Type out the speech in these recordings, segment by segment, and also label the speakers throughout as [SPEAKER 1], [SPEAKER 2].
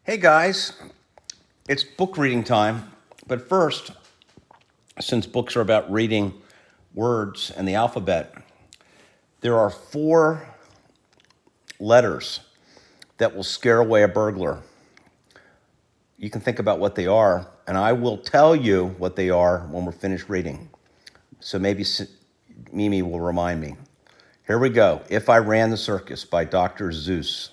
[SPEAKER 1] Hey guys, it's book reading time. But first, since books are about reading words and the alphabet, there are 4 letters that will scare away a burglar. You can think about what they are, and I will tell you what they are when we're finished reading. So maybe Mimi will remind me. Here we go. If I Ran the Circus by Dr. Suess.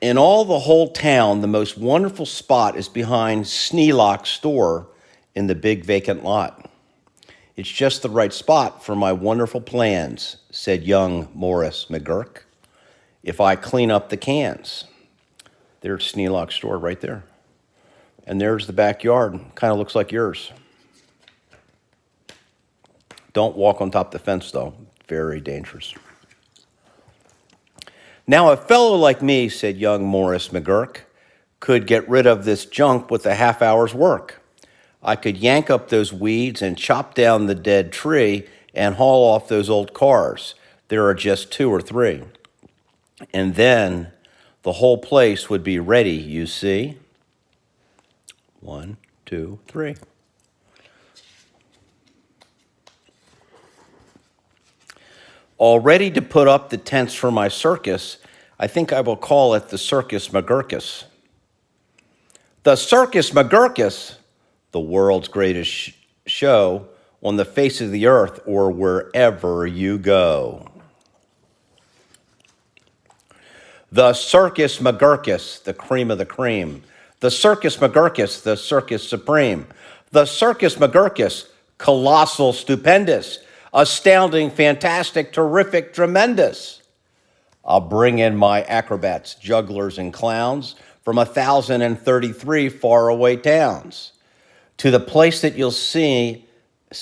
[SPEAKER 1] In all the whole town, the most wonderful spot is behind Sneelock's store in the big vacant lot. It's just the right spot for my wonderful plans, said young Morris McGurk, if I clean up the cans. There's Sneelock's store right there. And there's the backyard. Kind of looks like yours. Don't walk on top of the fence, though. Very dangerous. Now, a fellow like me, said young Morris McGurk, could get rid of this junk with a half-hour's work. I could yank up those weeds and chop down the dead tree and haul off those old cars. There are just 2 or 3. And then the whole place would be ready, you see. 1, 2, 3. All ready to put up the tents for my circus, I think I will call it the Circus McGurkus. The Circus McGurkus, the world's greatest show on the face of the earth or wherever you go. The Circus McGurkus, the cream of the cream. The Circus McGurkus, the circus supreme. The Circus McGurkus, colossal, stupendous, astounding, fantastic, terrific, tremendous. I'll bring in my acrobats, jugglers, and clowns from 1,033 faraway towns to the place that you'll see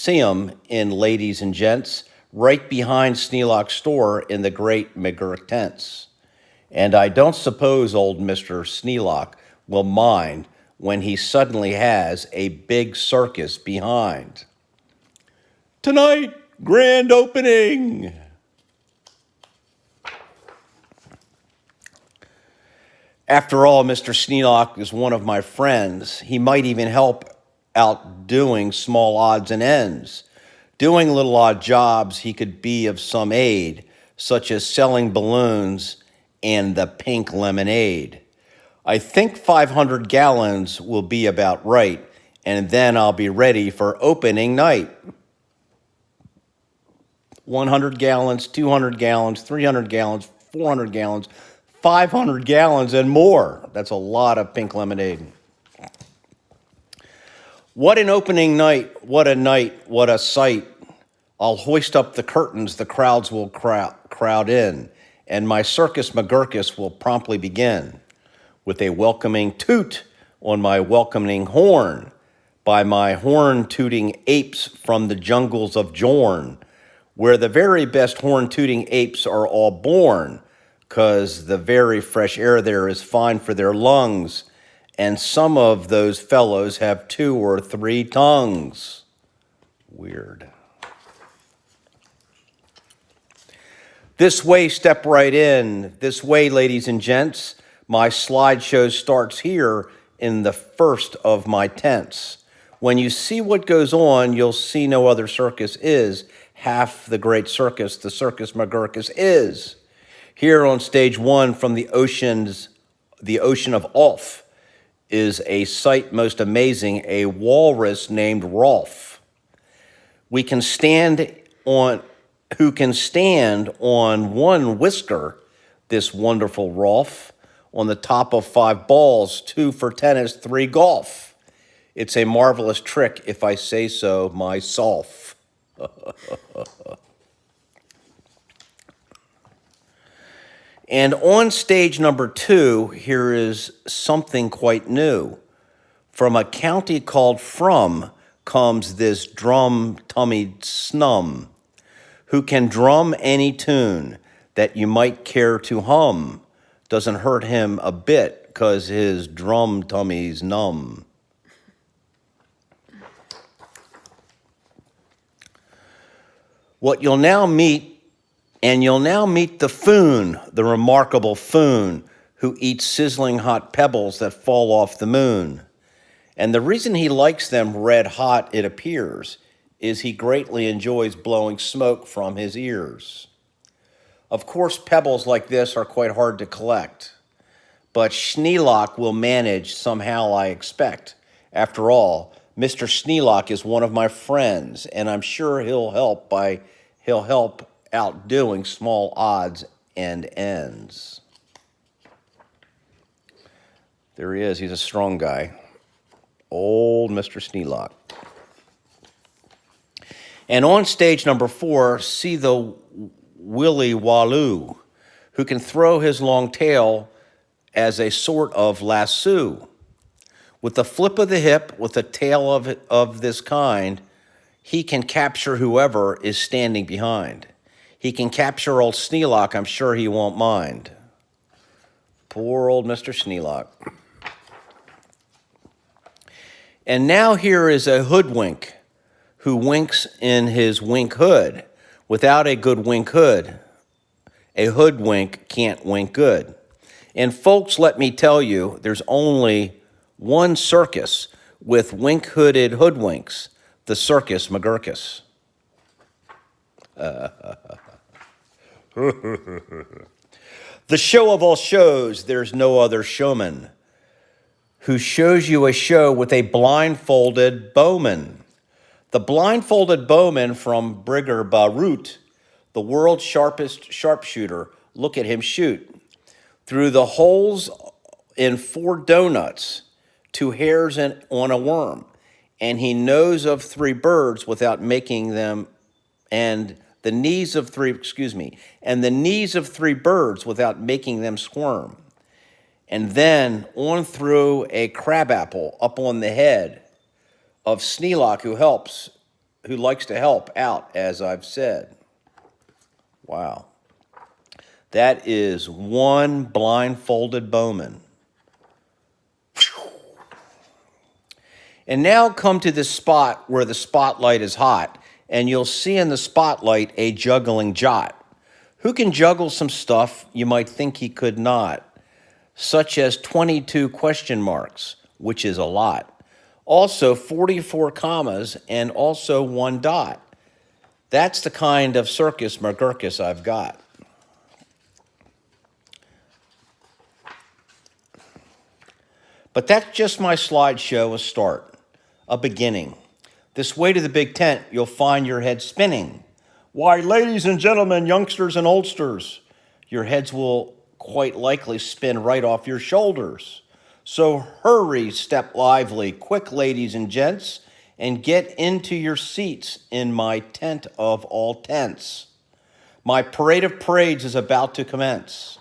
[SPEAKER 1] them in, ladies and gents, right behind Sneelock's store in the great McGurk tents. And I don't suppose old Mr. Sneelock will mind when he suddenly has a big circus behind. Tonight, grand opening. After all, Mr. Sneelock is one of my friends. He might even help out doing small odds and ends. Doing little odd jobs, he could be of some aid, such as selling balloons and the pink lemonade. I think 500 gallons will be about right, and then I'll be ready for opening night. 100 gallons, 200 gallons, 300 gallons, 400 gallons, 500 gallons, and more. That's a lot of pink lemonade. What an opening night, what a sight. I'll hoist up the curtains, the crowds will crowd in, and my Circus McGurkus will promptly begin with a welcoming toot on my welcoming horn by my horn-tooting apes from the jungles of Jorn, where the very best horn-tooting apes are all born, 'cause the very fresh air there is fine for their lungs, and some of those fellows have 2 or 3 tongues. Weird. This way, step right in. This way, ladies and gents. My slideshow starts here in the first of my tents. When you see what goes on, you'll see no other circus is half the great circus the Circus McGurkus is. Here on stage 1 from the ocean of Ulf is a sight most amazing, a walrus named Rolf. Who can stand on one whisker, this wonderful Rolf, on the top of 5 balls, 2 for tennis, 3 golf. It's a marvelous trick, if I say so myself. And on stage number 2, here is something quite new. From a county called From comes this drum-tummied snum, who can drum any tune that you might care to hum. Doesn't hurt him a bit, 'cause his drum-tummy's numb. What you'll now meet And you'll now meet the Foon, the remarkable Foon, who eats sizzling hot pebbles that fall off the moon. And the reason he likes them red hot, it appears, is he greatly enjoys blowing smoke from his ears. Of course, pebbles like this are quite hard to collect, but Schneelock will manage somehow, I expect. After all, Mr. Schneelock is one of my friends, and I'm sure he'll help out doing small odds and ends. There he is. He's a strong guy. Old Mr. Schneelock. And on stage number 4, see the Willy Waloo, who can throw his long tail as a sort of lasso. With the flip of the hip, with a tail of this kind, he can capture whoever is standing behind. He can capture old Schneelock, I'm sure he won't mind. Poor old Mr. Schneelock. And now here is a hoodwink who winks in his wink hood. Without a good wink hood, a hoodwink can't wink good. And folks, let me tell you, there's only one circus with wink-hooded hoodwinks, the Circus McGurkus. The show of all shows, there's no other showman who shows you a show with a blindfolded bowman. The blindfolded bowman from Brigger Barut, the world's sharpest sharpshooter, look at him shoot. Through the holes in 4 donuts, 2 hairs on a worm, and he knows of 3 birds without making them, and the knees of 3 birds without making them squirm. And then on through a crabapple up on the head of Schneelock, who likes to help out, as I've said. Wow. That is one blindfolded bowman. And now come to this spot where the spotlight is hot, and you'll see in the spotlight a juggling jot, who can juggle some stuff you might think he could not, such as 22 question marks, which is a lot. Also 44 commas and also 1 dot. That's the kind of circus McGurkus I've got. But that's just my slideshow, a start, a beginning. This way to the big tent, you'll find your head spinning. Why, ladies and gentlemen, youngsters and oldsters, your heads will quite likely spin right off your shoulders. So hurry, step lively, quick, ladies and gents, and get into your seats in my tent of all tents. My parade of parades is about to commence.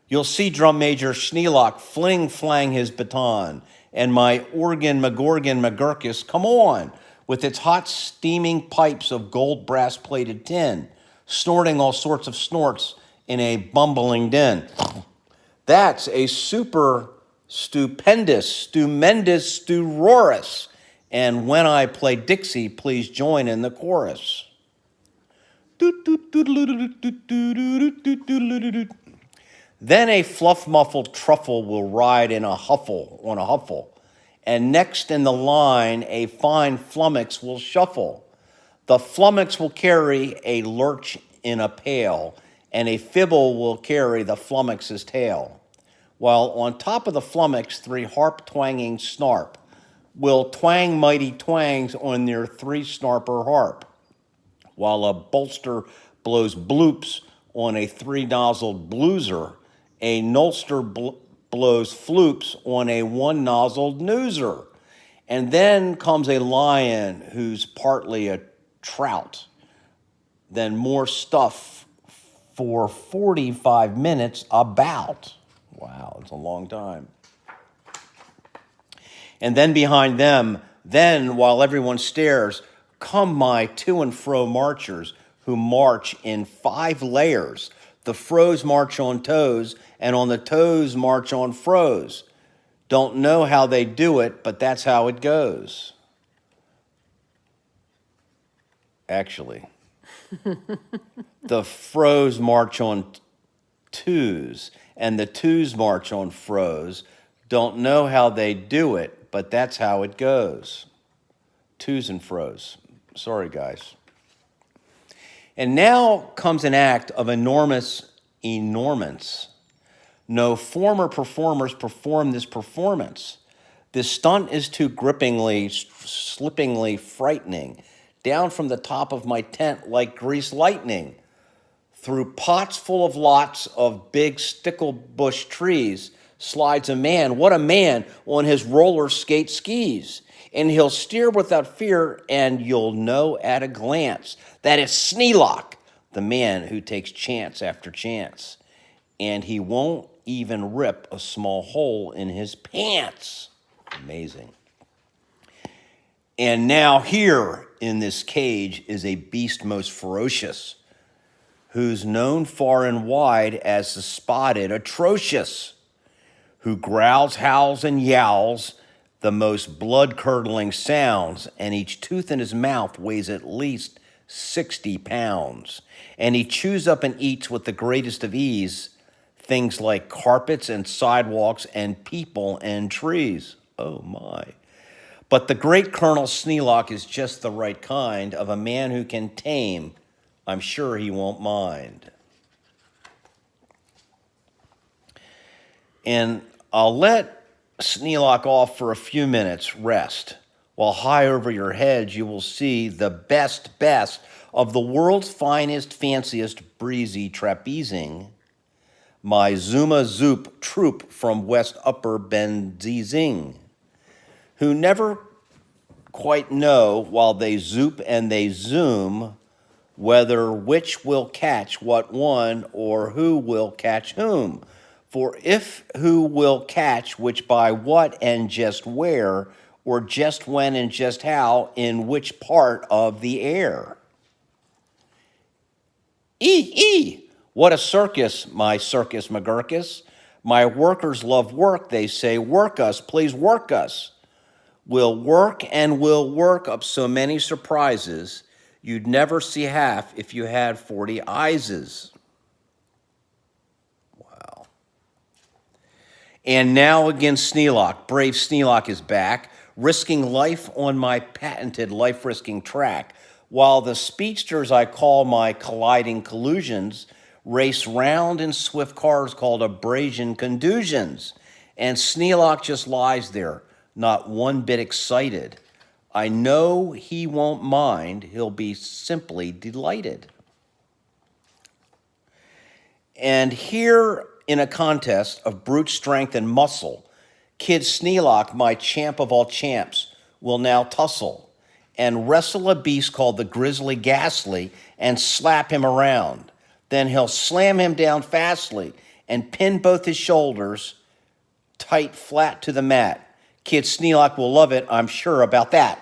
[SPEAKER 1] You'll see Drum Major Schneelock fling-flang his baton, and my organ McGurkus come on with its hot steaming pipes of gold brass-plated tin, snorting all sorts of snorts in a bumbling din. That's a super stupendous, stupendous, sturorous. And when I play Dixie, please join in the chorus. Then a fluff-muffled truffle will ride in a huffle, and next in the line a fine flummox will shuffle. The flummox will carry a lurch in a pail, and a fibble will carry the flummox's tail. While on top of the flummox 3 harp-twanging snarp will twang mighty twangs on their 3-snarper harp, while a bolster blows bloops on a 3-nozzled blueser. A nolster blows floops on a 1-nozzled newser. And then comes a lion who's partly a trout. Then more stuff for 45 minutes about. Wow, it's a long time. And then behind them, while everyone stares, come my to and fro marchers who march in 5 layers. The froze march on toes, and on the toes march on froze. Don't know how they do it, but that's how it goes. Actually. The froze march on twos, and the twos march on froze. Don't know how they do it, but that's how it goes. Twos and froze. Sorry, guys. And now comes an act of enormous enormance. No former performers perform this performance. This stunt is too grippingly, slippingly frightening. Down from the top of my tent like greased lightning. Through pots full of lots of big stickle bush trees slides a man. What a man on his roller skate skis. And he'll steer without fear, and you'll know at a glance that it's Sneelock, the man who takes chance after chance. And he won't even rip a small hole in his pants. Amazing. And now here in this cage is a beast most ferocious, who's known far and wide as the spotted atrocious, who growls, howls, and yowls the most blood-curdling sounds, and each tooth in his mouth weighs at least 60 pounds. And he chews up and eats with the greatest of ease things like carpets and sidewalks and people and trees. Oh, my. But the great Colonel Sneelock is just the right kind of a man who can tame. I'm sure he won't mind. And I'll let Sneelock off for a few minutes rest, while high over your heads you will see the best of the world's finest, fanciest, breezy trapezing. My Zuma Zoop troop from West Upper Benzizing, who never quite know while they zoop and they zoom whether which will catch what one or who will catch whom. For if who will catch which by what and just where, or just when and just how, in which part of the air. What a circus, my circus McGurkus. My workers love work, they say, work us, please work us. We'll work and we'll work up so many surprises, you'd never see half if you had 40 eyeses. Wow. And now again Sneelock, brave Sneelock is back, risking life on my patented life-risking track, while the speedsters I call my colliding collusions race round in swift cars called abrasion contusions. And Sneelock just lies there, not one bit excited. I know he won't mind, he'll be simply delighted. And here in a contest of brute strength and muscle, Kid Sneelock, my champ of all champs, will now tussle and wrestle a beast called the Grizzly Ghastly and slap him around. Then he'll slam him down fastly and pin both his shoulders tight flat to the mat. Kid Sneelock will love it, I'm sure about that.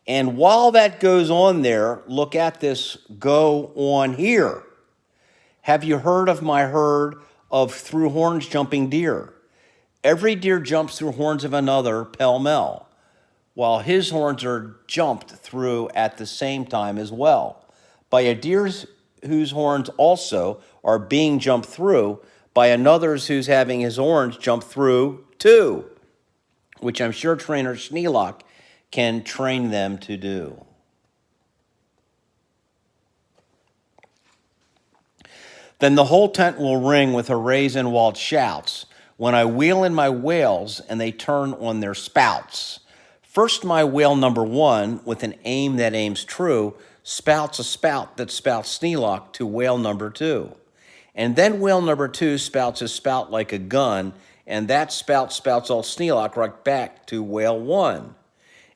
[SPEAKER 1] And while that goes on there, look at this go on here. Have you heard of my herd of through horns jumping deer? Every deer jumps through horns of another pell-mell, while his horns are jumped through at the same time as well, by a deer whose horns also are being jumped through by another's who's having his horns jumped through too, which I'm sure trainer Sneelock can train them to do. Then the whole tent will ring with hoorays and wild shouts when I wheel in my whales and they turn on their spouts. First, my whale number one, with an aim that aims true, spouts a spout that spouts Sneelock to whale number two. And then whale number two spouts his spout like a gun, and that spout spouts all Sneelock right back to whale one.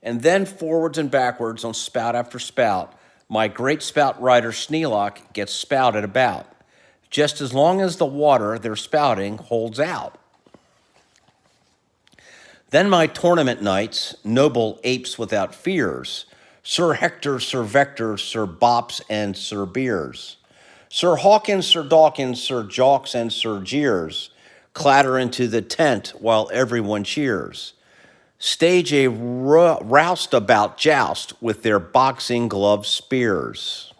[SPEAKER 1] And then forwards and backwards on spout after spout, my great spout rider Sneelock gets spouted about, just as long as the water they're spouting holds out. Then my tournament knights, noble apes without fears, Sir Hector, Sir Vector, Sir Bops, and Sir Beers, Sir Hawkins, Sir Dawkins, Sir Jawks, and Sir Jeers, clatter into the tent while everyone cheers. stage a roustabout joust with their boxing glove spears.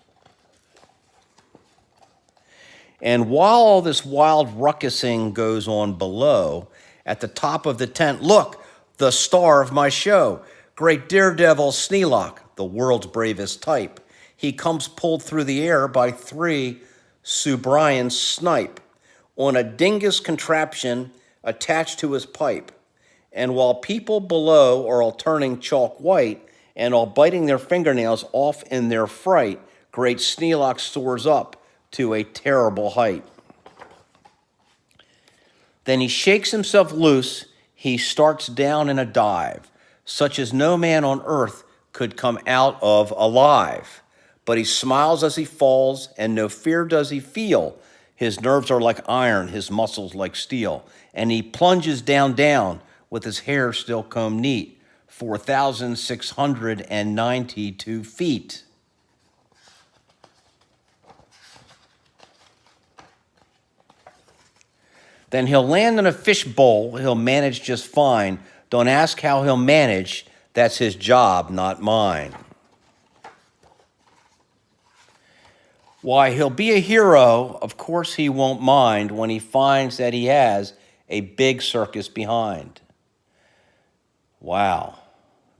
[SPEAKER 1] And while all this wild ruckusing goes on below, at the top of the tent, look, the star of my show, great daredevil Sneelock, the world's bravest type. He comes pulled through the air by 3 Sue Bryan snipe on a dingus contraption attached to his pipe. And while people below are all turning chalk white and all biting their fingernails off in their fright, great Sneelock soars up to a terrible height. Then he shakes himself loose. He starts down in a dive, such as no man on earth could come out of alive. But he smiles as he falls, and no fear does he feel. His nerves are like iron, his muscles like steel. And he plunges down, with his hair still combed neat, 4,692 feet. Then he'll land in a fish bowl. He'll manage just fine. Don't ask how he'll manage. That's his job, not mine. Why, he'll be a hero. Of course he won't mind when he finds that he has a big circus behind. Wow.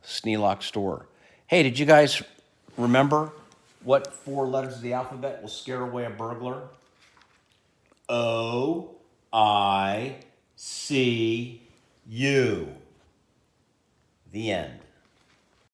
[SPEAKER 1] Sneelock store. Hey, did you guys remember what 4 letters of the alphabet will scare away a burglar? O-I-C-U. The end.